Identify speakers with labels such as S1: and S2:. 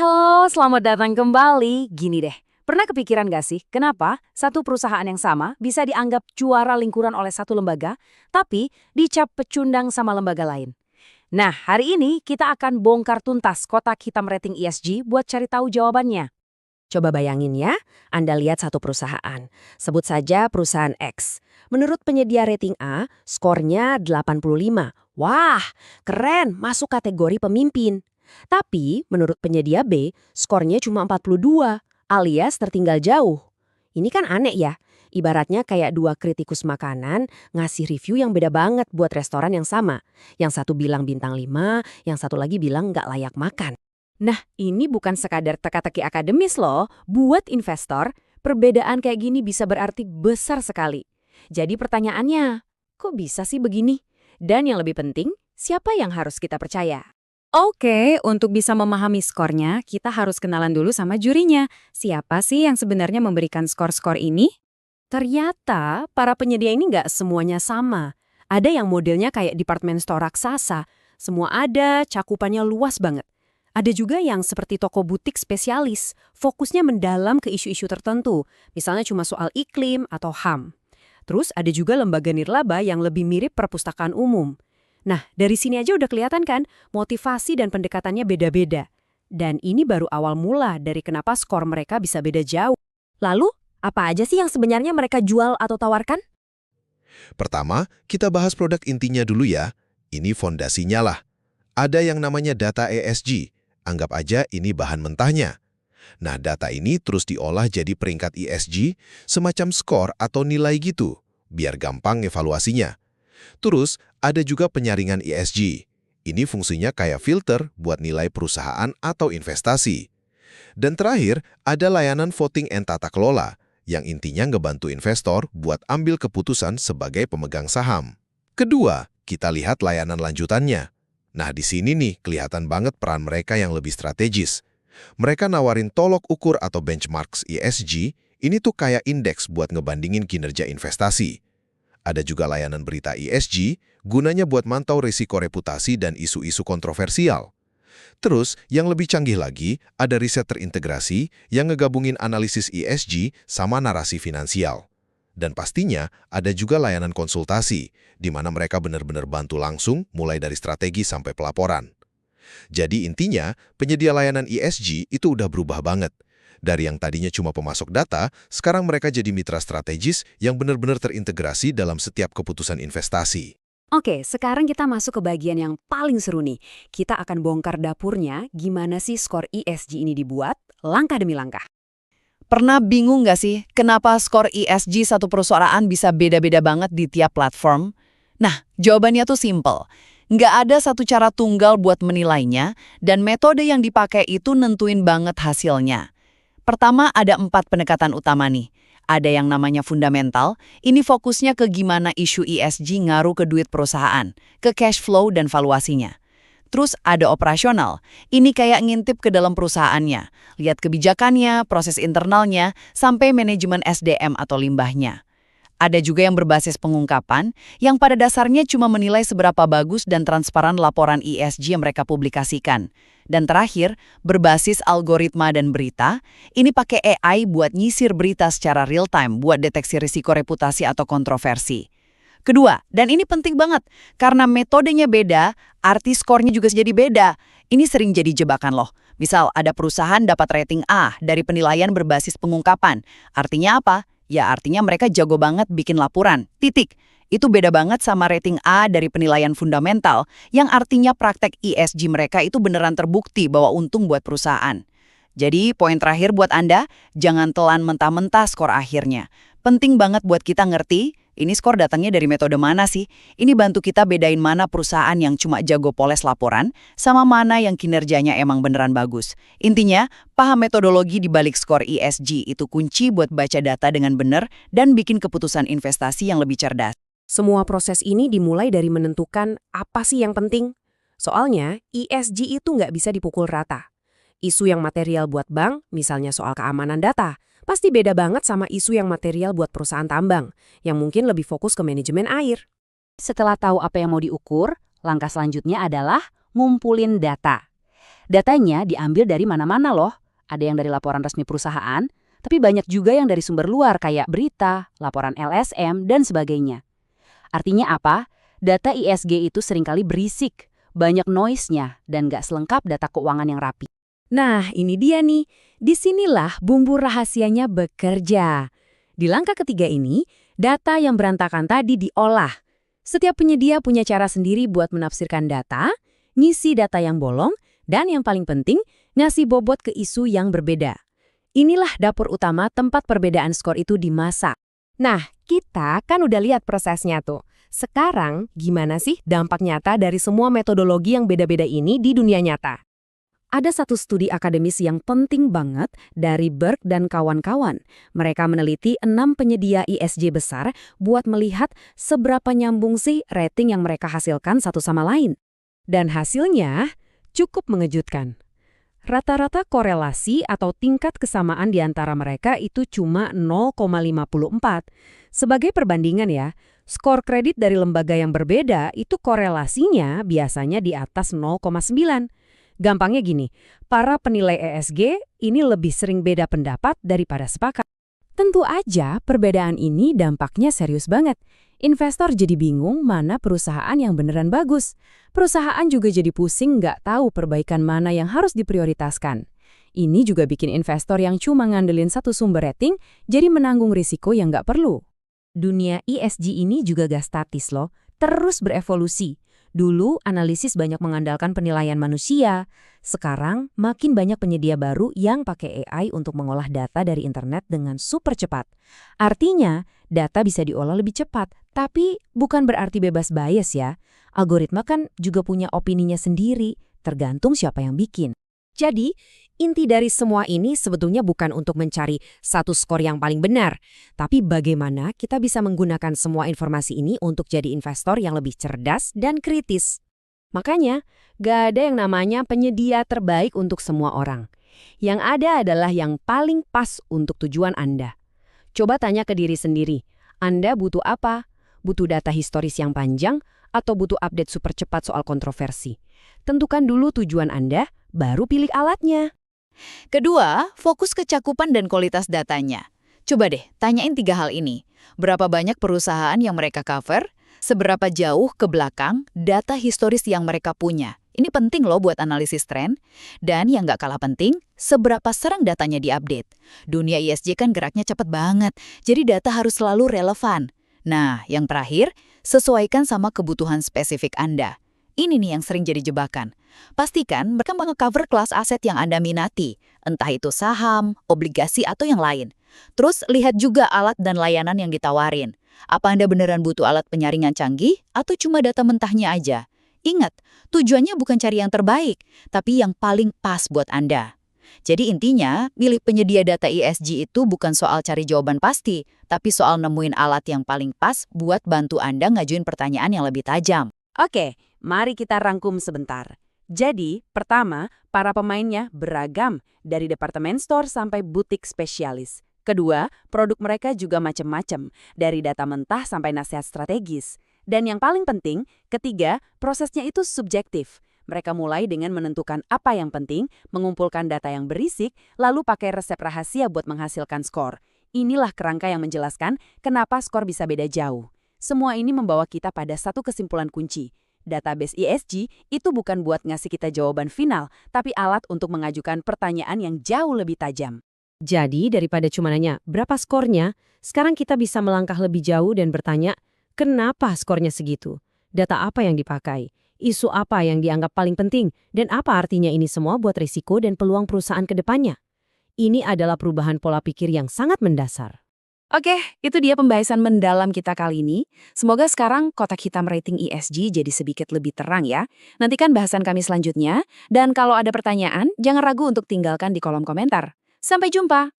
S1: Halo, selamat datang kembali. Gini deh, pernah kepikiran gak sih kenapa satu perusahaan yang sama bisa dianggap juara lingkuran oleh satu lembaga, tapi dicap pecundang sama lembaga lain? Nah, hari ini kita akan bongkar tuntas kotak hitam rating ESG buat cari tahu jawabannya.
S2: Coba bayangin ya, Anda lihat satu perusahaan. Sebut saja perusahaan X. Menurut penyedia rating A, skornya 85. Wah, keren, masuk kategori pemimpin. Tapi menurut penyedia B, skornya cuma 42, alias tertinggal jauh. Ini kan aneh ya. Ibaratnya kayak dua kritikus makanan ngasih review yang beda banget buat restoran yang sama. Yang satu bilang bintang 5, yang satu lagi bilang nggak layak makan.
S1: Nah, ini bukan sekadar teka-teki akademis loh. Buat investor, perbedaan kayak gini bisa berarti besar sekali. Jadi pertanyaannya, kok bisa sih begini? Dan yang lebih penting, siapa yang harus kita percaya? Oke, untuk bisa memahami skornya, kita harus kenalan dulu sama jurinya. Siapa sih yang sebenarnya memberikan skor-skor ini? Ternyata, para penyedia ini nggak semuanya sama. Ada yang modelnya kayak department store raksasa. Semua ada, cakupannya luas banget. Ada juga yang seperti toko butik spesialis, fokusnya mendalam ke isu-isu tertentu, misalnya cuma soal iklim atau HAM. Terus ada juga lembaga nirlaba yang lebih mirip perpustakaan umum. Nah, dari sini aja udah kelihatan kan, motivasi dan pendekatannya beda-beda. Dan ini baru awal mula dari kenapa skor mereka bisa beda jauh.
S2: Lalu, apa aja sih yang sebenarnya mereka jual atau tawarkan?
S3: Pertama, kita bahas produk intinya dulu ya. Ini fondasinya lah. Ada yang namanya data ESG. Anggap aja ini bahan mentahnya. Nah, data ini terus diolah jadi peringkat ESG, semacam skor atau nilai gitu, biar gampang evaluasinya. Terus, ada juga penyaringan ESG. Ini fungsinya kayak filter buat nilai perusahaan atau investasi. Dan terakhir, ada layanan voting and tata kelola, yang intinya ngebantu investor buat ambil keputusan sebagai pemegang saham. Kedua, kita lihat layanan lanjutannya. Nah, di sini nih kelihatan banget peran mereka yang lebih strategis. Mereka nawarin tolok ukur atau benchmarks ESG, ini tuh kayak indeks buat ngebandingin kinerja investasi. Ada juga layanan berita ESG, gunanya buat mantau risiko reputasi dan isu-isu kontroversial. Terus, yang lebih canggih lagi, ada riset terintegrasi yang ngegabungin analisis ESG sama narasi finansial. Dan pastinya, ada juga layanan konsultasi, di mana mereka benar-benar bantu langsung mulai dari strategi sampai pelaporan. Jadi intinya, penyedia layanan ESG itu udah berubah banget. Dari yang tadinya cuma pemasok data, sekarang mereka jadi mitra strategis yang benar-benar terintegrasi dalam setiap keputusan investasi.
S1: Oke, sekarang kita masuk ke bagian yang paling seru nih. Kita akan bongkar dapurnya, gimana sih skor ESG ini dibuat, langkah demi langkah.
S4: Pernah bingung nggak sih kenapa skor ESG satu perusahaan bisa beda-beda banget di tiap platform? Nah, jawabannya tuh simple. Nggak ada satu cara tunggal buat menilainya, dan metode yang dipakai itu nentuin banget hasilnya. Pertama, ada 4 pendekatan utama nih. Ada yang namanya fundamental, ini fokusnya ke gimana isu ESG ngaruh ke duit perusahaan, ke cash flow dan valuasinya. Terus ada operasional, ini kayak ngintip ke dalam perusahaannya, lihat kebijakannya, proses internalnya, sampai manajemen SDM atau limbahnya. Ada juga yang berbasis pengungkapan, yang pada dasarnya cuma menilai seberapa bagus dan transparan laporan ESG yang mereka publikasikan. Dan terakhir, berbasis algoritma dan berita, ini pakai AI buat nyisir berita secara real-time buat deteksi risiko reputasi atau kontroversi. Kedua, dan ini penting banget, karena metodenya beda, arti skornya juga jadi beda. Ini sering jadi jebakan loh. Misal ada perusahaan dapat rating A dari penilaian berbasis pengungkapan. Artinya apa? Ya artinya mereka jago banget bikin laporan. Titik. Itu beda banget sama rating A dari penilaian fundamental, yang artinya praktek ESG mereka itu beneran terbukti bahwa untung buat perusahaan. Jadi poin terakhir buat Anda, jangan telan mentah-mentah skor akhirnya. Penting banget buat kita ngerti, ini skor datangnya dari metode mana sih? Ini bantu kita bedain mana perusahaan yang cuma jago poles laporan, sama mana yang kinerjanya emang beneran bagus. Intinya, paham metodologi di balik skor ESG itu kunci buat baca data dengan benar dan bikin keputusan investasi yang lebih cerdas.
S2: Semua proses ini dimulai dari menentukan apa sih yang penting. Soalnya, ESG itu nggak bisa dipukul rata. Isu yang material buat bank, misalnya soal keamanan data, pasti beda banget sama isu yang material buat perusahaan tambang, yang mungkin lebih fokus ke manajemen air.
S1: Setelah tahu apa yang mau diukur, langkah selanjutnya adalah ngumpulin data. Datanya diambil dari mana-mana loh. Ada yang dari laporan resmi perusahaan, tapi banyak juga yang dari sumber luar kayak berita, laporan LSM, dan sebagainya. Artinya apa? Data ISG itu seringkali berisik, banyak noise-nya, dan nggak selengkap data keuangan yang rapi.
S2: Nah, ini dia nih. Disinilah bumbu rahasianya bekerja. Di langkah ketiga ini, data yang berantakan tadi diolah. Setiap penyedia punya cara sendiri buat menafsirkan data, ngisi data yang bolong, dan yang paling penting, ngasih bobot ke isu yang berbeda. Inilah dapur utama tempat perbedaan skor itu dimasak. Nah, kita kan udah lihat prosesnya tuh. Sekarang, gimana sih dampak nyata dari semua metodologi yang beda-beda ini di dunia nyata? Ada satu studi akademis yang penting banget dari Berg dan kawan-kawan. Mereka meneliti 6 penyedia ISG besar buat melihat seberapa nyambung sih rating yang mereka hasilkan satu sama lain. Dan hasilnya cukup mengejutkan. Rata-rata korelasi atau tingkat kesamaan di antara mereka itu cuma 0,54. Sebagai perbandingan ya, skor kredit dari lembaga yang berbeda itu korelasinya biasanya di atas 0,9. Gampangnya gini, para penilai ESG ini lebih sering beda pendapat daripada sepakat. Tentu aja perbedaan ini dampaknya serius banget. Investor jadi bingung mana perusahaan yang beneran bagus. Perusahaan juga jadi pusing nggak tahu perbaikan mana yang harus diprioritaskan. Ini juga bikin investor yang cuma ngandelin satu sumber rating jadi menanggung risiko yang nggak perlu. Dunia ESG ini juga gak statis loh, terus berevolusi. Dulu analisis banyak mengandalkan penilaian manusia. Sekarang makin banyak penyedia baru yang pakai AI untuk mengolah data dari internet dengan super cepat. Artinya, data bisa diolah lebih cepat, tapi bukan berarti bebas bias ya. Algoritma kan juga punya opininya sendiri, tergantung siapa yang bikin. Jadi, inti dari semua ini sebetulnya bukan untuk mencari satu skor yang paling benar, tapi bagaimana kita bisa menggunakan semua informasi ini untuk jadi investor yang lebih cerdas dan kritis. Makanya, gak ada yang namanya penyedia terbaik untuk semua orang. Yang ada adalah yang paling pas untuk tujuan Anda. Coba tanya ke diri sendiri, Anda butuh apa? Butuh data historis yang panjang atau butuh update super cepat soal kontroversi? Tentukan dulu tujuan Anda, baru pilih alatnya.
S4: Kedua, fokus ke cakupan dan kualitas datanya. Coba deh, tanyain 3 hal ini. Berapa banyak perusahaan yang mereka cover? Seberapa jauh ke belakang data historis yang mereka punya? Ini penting loh buat analisis tren. Dan yang nggak kalah penting, seberapa sering datanya diupdate. Dunia ESG kan geraknya cepet banget, jadi data harus selalu relevan. Nah, yang terakhir, sesuaikan sama kebutuhan spesifik Anda. Ini nih yang sering jadi jebakan. Pastikan mereka meng-cover kelas aset yang Anda minati, entah itu saham, obligasi, atau yang lain. Terus lihat juga alat dan layanan yang ditawarin. Apa Anda beneran butuh alat penyaringan canggih atau cuma data mentahnya aja? Ingat, tujuannya bukan cari yang terbaik, tapi yang paling pas buat Anda. Jadi intinya, milih penyedia data ESG itu bukan soal cari jawaban pasti, tapi soal nemuin alat yang paling pas buat bantu Anda ngajuin pertanyaan yang lebih tajam.
S1: Oke, mari kita rangkum sebentar. Jadi, pertama, para pemainnya beragam, dari departemen store sampai butik spesialis. Kedua, produk mereka juga macam-macam, dari data mentah sampai nasihat strategis. Dan yang paling penting, ketiga, prosesnya itu subjektif. Mereka mulai dengan menentukan apa yang penting, mengumpulkan data yang berisik, lalu pakai resep rahasia buat menghasilkan skor. Inilah kerangka yang menjelaskan kenapa skor bisa beda jauh. Semua ini membawa kita pada satu kesimpulan kunci. Database ESG itu bukan buat ngasih kita jawaban final, tapi alat untuk mengajukan pertanyaan yang jauh lebih tajam.
S2: Jadi, daripada cuma nanya berapa skornya, sekarang kita bisa melangkah lebih jauh dan bertanya, kenapa skornya segitu? Data apa yang dipakai? Isu apa yang dianggap paling penting? Dan apa artinya ini semua buat risiko dan peluang perusahaan ke depannya? Ini adalah perubahan pola pikir yang sangat mendasar.
S4: Oke, itu dia pembahasan mendalam kita kali ini. Semoga sekarang kotak hitam rating ESG jadi sedikit lebih terang ya. Nantikan bahasan kami selanjutnya. Dan kalau ada pertanyaan, jangan ragu untuk tinggalkan di kolom komentar. Sampai jumpa!